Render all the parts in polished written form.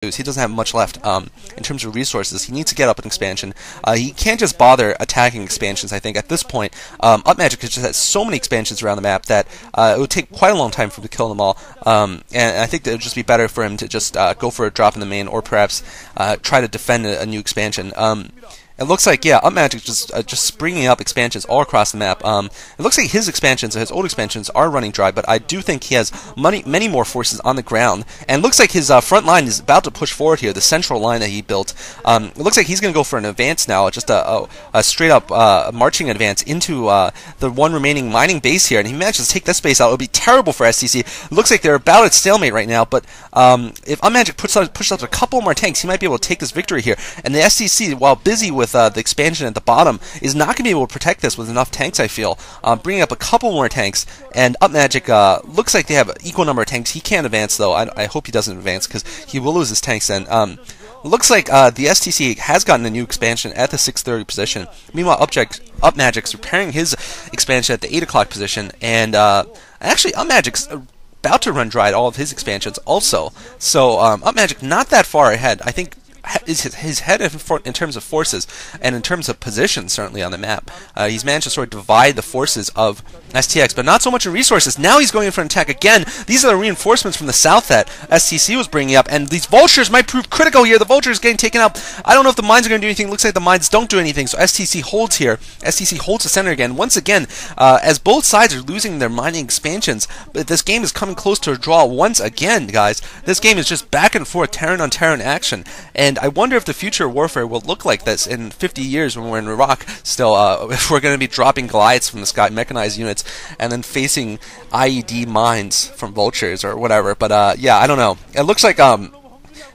boost. He doesn't have much left in terms of resources. He needs to get up an expansion. He can't just bother attacking expansions, I think, at this point. Upmagic just has so many expansions around the map that it would take quite a long time for him to kill them all. And I think that it would just be better for him to just go for a drop in the main, or perhaps try to defend a new expansion. It looks like, yeah, Upmagic just springing up expansions all across the map. It looks like his expansions, his old expansions, are running dry, but I do think he has many more forces on the ground. And it looks like his front line is about to push forward here, the central line that he built. It looks like he's going to go for an advance now, just a straight-up marching advance into the one remaining mining base here. And he manages to take this base out. It would be terrible for STC. It looks like they're about at stalemate right now, but if Upmagic pushes up a couple more tanks, he might be able to take this victory here. And the STC, while busy with the expansion at the bottom, is not going to be able to protect this with enough tanks, I feel. Bringing up a couple more tanks, and Upmagic looks like they have an equal number of tanks. He can't advance, though. I hope he doesn't advance, because he will lose his tanks then. Looks like the STC has gotten a new expansion at the 630 position. Meanwhile, Upmagic's repairing his expansion at the 8 o'clock position, and actually, Upmagic's about to run dry at all of his expansions also. So, Upmagic not that far ahead. I think his head in terms of forces and in terms of position, certainly on the map. He's managed to sort of divide the forces of STX, but not so much in resources. Now he's going in for an attack again. These are the reinforcements from the south that STC was bringing up, and these vultures might prove critical here. The vultures getting taken out. I don't know if the mines are going to do anything. It looks like the mines don't do anything, so STC holds here. STC holds the center again. Once again, as both sides are losing their mining expansions, but this game is coming close to a draw once again, guys. This game is just back and forth, Terran on Terran action, and I wonder if the future warfare will look like this in 50 years when we're in Iraq still, if we're going to be dropping Goliaths from the sky, mechanized units, and then facing IED mines from vultures or whatever. But yeah, I don't know. It looks like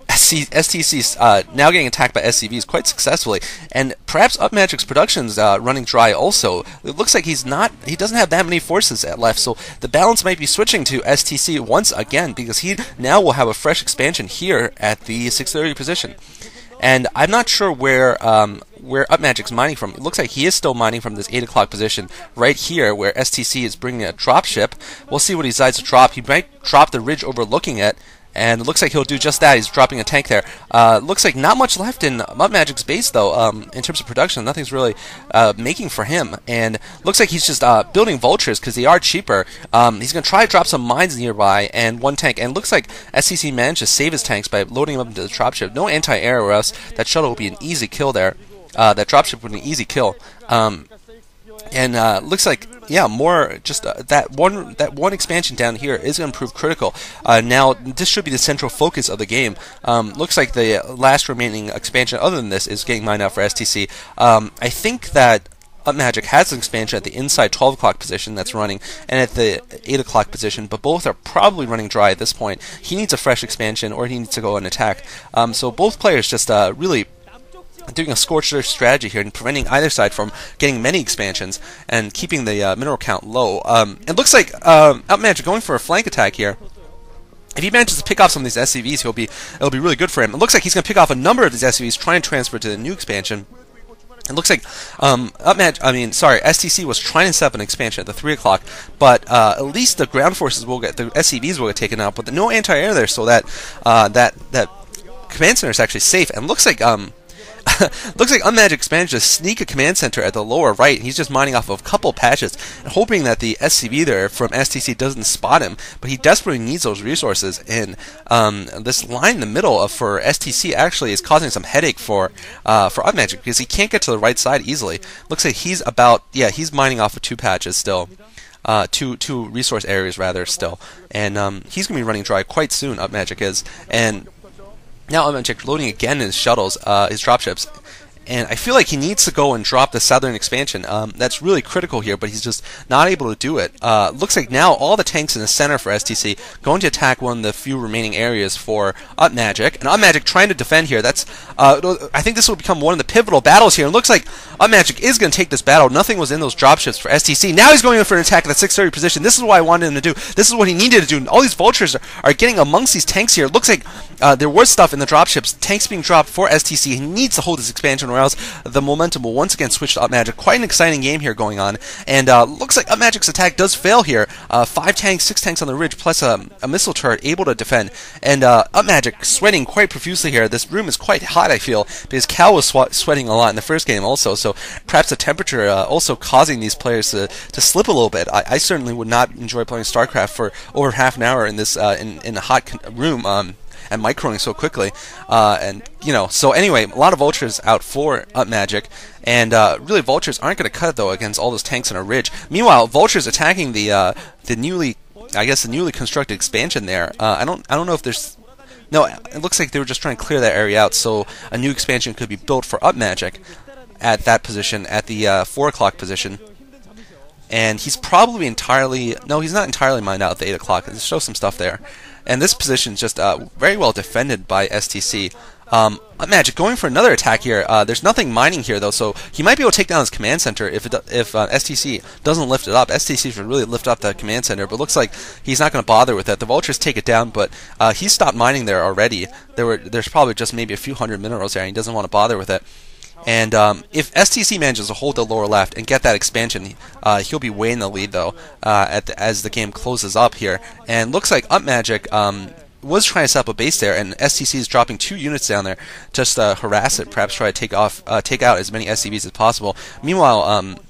STC's now getting attacked by SCVs quite successfully, and perhaps Upmagic's production's running dry also. It looks like he doesn't have that many forces left, so the balance might be switching to STC once again, because he now will have a fresh expansion here at the 630 position. And I'm not sure where Upmagic's mining from. It looks like he is still mining from this 8 o'clock position right here, where STC is bringing a dropship. We'll see what he decides to drop. He might drop the ridge overlooking it, and it looks like he'll do just that. He's dropping a tank there. Looks like not much left in Upmagic's base, though, in terms of production. Nothing's really making for him. And looks like he's just building vultures, because they are cheaper. He's going to try to drop some mines nearby and one tank. And it looks like SCC managed to save his tanks by loading them up into the dropship. No anti-air, or else that shuttle would be an easy kill there. That dropship would be an easy kill. And looks like, yeah, more just that one expansion down here is going to prove critical. Now, this should be the central focus of the game. Looks like the last remaining expansion, other than this, is getting mined out for STC. I think that Upmagic has an expansion at the inside 12 o'clock position that's running, and at the 8 o'clock position, but both are probably running dry at this point. He needs a fresh expansion, or he needs to go and attack. So both players just really doing a scorched earth strategy here and preventing either side from getting many expansions and keeping the mineral count low. It looks like Upmagic going for a flank attack here. If he manages to pick off some of these SCVs, it'll be really good for him. It looks like he's going to pick off a number of these SCVs, trying to transfer to the new expansion. It looks like STC was trying to set up an expansion at the 3 o'clock, but at least the ground forces will the SCVs will get taken out, but no anti-air there, so that command center is actually safe. And looks like looks like Upmagic's managed to sneak a command center at the lower right. He's just mining off of a couple patches, and hoping that the SCV there from STC doesn't spot him, but he desperately needs those resources, and this line in the middle for STC actually is causing some headache for Upmagic, because he can't get to the right side easily. Looks like he's mining off of 2 patches still. Two resource areas rather still, and he's going to be running dry quite soon, Upmagic is, and now Upmagic loading again his shuttles, his dropships, and I feel like he needs to go and drop the southern expansion. That's really critical here, but he's just not able to do it. Looks like now all the tanks in the center for STC going to attack one of the few remaining areas for Upmagic, and Upmagic trying to defend here. That's I think this will become one of the pivotal battles here. It looks like Upmagic is going to take this battle. Nothing was in those dropships for STC. Now he's going in for an attack at the 630 position. This is what I wanted him to do. This is what he needed to do. All these vultures are getting amongst these tanks here. It looks like there was stuff in the dropships, tanks being dropped for STC. He needs to hold this expansion or else the momentum will once again switch to Upmagic. Quite an exciting game here going on, and looks like Upmagic's attack does fail here. 5 tanks, 6 tanks on the ridge, plus a missile turret able to defend, and Upmagic sweating quite profusely here. This room is quite hot, I feel, because Kal was sweating a lot in the first game also, so perhaps the temperature also causing these players to slip a little bit. I certainly would not enjoy playing StarCraft for over half an hour in this in a hot room and microing so quickly, and so anyway, a lot of vultures out for Upmagic, and really vultures aren't going to cut it though against all those tanks on a ridge. Meanwhile, vultures attacking the newly constructed expansion there. I don't know if there's no. It looks like they were just trying to clear that area out so a new expansion could be built for Upmagic at that position, at the 4 o'clock position. And he's probably entirely... No, he's not entirely mined out at the 8 o'clock. Let's show some stuff there. And this position is just very well defended by STC. Upmagic going for another attack here. There's nothing mining here, though, so he might be able to take down his command center if STC doesn't lift it up. STC should really lift up that command center, but it looks like he's not going to bother with that. The vultures take it down, but he stopped mining there already. There's probably just maybe a few hundred minerals there, and he doesn't want to bother with it. And if STC manages to hold the lower left and get that expansion, he'll be way in the lead, though, as the game closes up here. And looks like Upmagic was trying to set up a base there, and STC is dropping 2 units down there just to harass it, perhaps try to take out as many SCVs as possible. Meanwhile,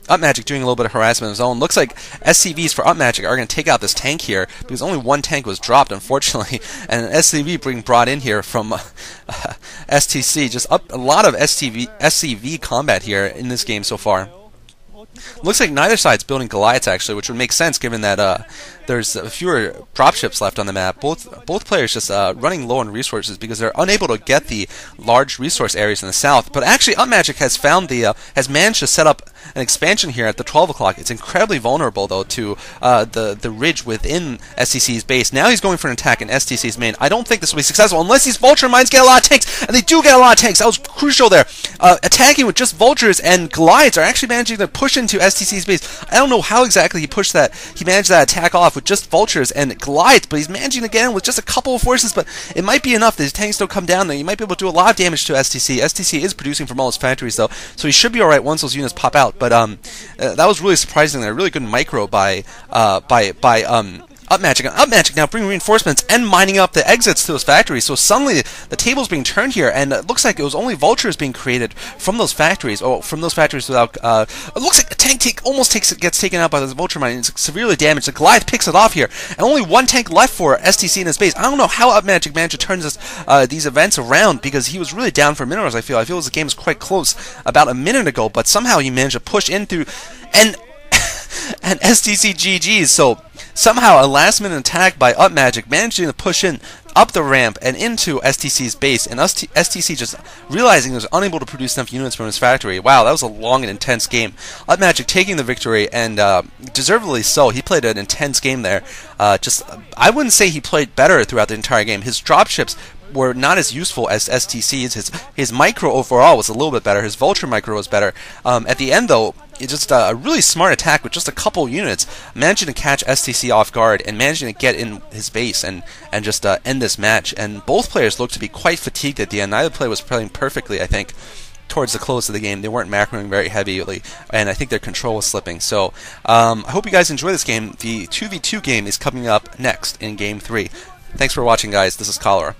Upmagic doing a little bit of harassment of his own. Looks like SCVs for Upmagic are going to take out this tank here, because only 1 tank was dropped, unfortunately, and an SCV being brought in here from STC. Just a lot of SCV combat here in this game so far. Looks like neither side's building Goliaths, actually, which would make sense given that there's fewer dropships left on the map. Both players just running low on resources because they're unable to get the large resource areas in the south. But actually, Upmagic has managed to set up an expansion here at the 12 o'clock. It's incredibly vulnerable, though, to the ridge within STC's base. Now he's going for an attack in STC's main. I don't think this will be successful unless these vulture mines get a lot of tanks, and they do get a lot of tanks. That was crucial there. Attacking with just vultures and Goliaths are actually managing to push into STC's base. I don't know how exactly he managed that attack off with just vultures and Goliaths, but he's managing to get in with just a couple of forces, but it might be enough. These tanks don't come down there. You might be able to do a lot of damage to STC. STC is producing from all his factories, though, so he should be alright once those units pop out. But that was really surprising there. A really good micro by Upmagic. Upmagic now bringing reinforcements and mining up the exits to those factories. So suddenly the table's being turned here, and it looks like it was only vultures being created from those factories. Without. It looks like a tank almost gets taken out by this vulture mine. It's severely damaged. The Goliath picks it off here, and only 1 tank left for STC in his base. I don't know how Upmagic managed to turn these events around, because he was really down for minerals. I feel the game was quite close about a minute ago, but somehow he managed to push in through and STC GG's. So somehow a last-minute attack by Upmagic managing to push in up the ramp and into STC's base, and STC just realizing he was unable to produce enough units from his factory. Wow, that was a long and intense game. Upmagic taking the victory, and deservedly so. He played an intense game there. I wouldn't say he played better throughout the entire game. His dropships were not as useful as STC's. His micro overall was a little bit better. His vulture micro was better. At the end, though, it's just a really smart attack with just a couple units, managing to catch STC off guard and managing to get in his base and just end this match. And both players looked to be quite fatigued at the end. Neither player was playing perfectly, I think, towards the close of the game. They weren't macroing very heavily, and I think their control was slipping. So I hope you guys enjoy this game. The 2v2 game is coming up next in Game 3. Thanks for watching, guys. This is Kal.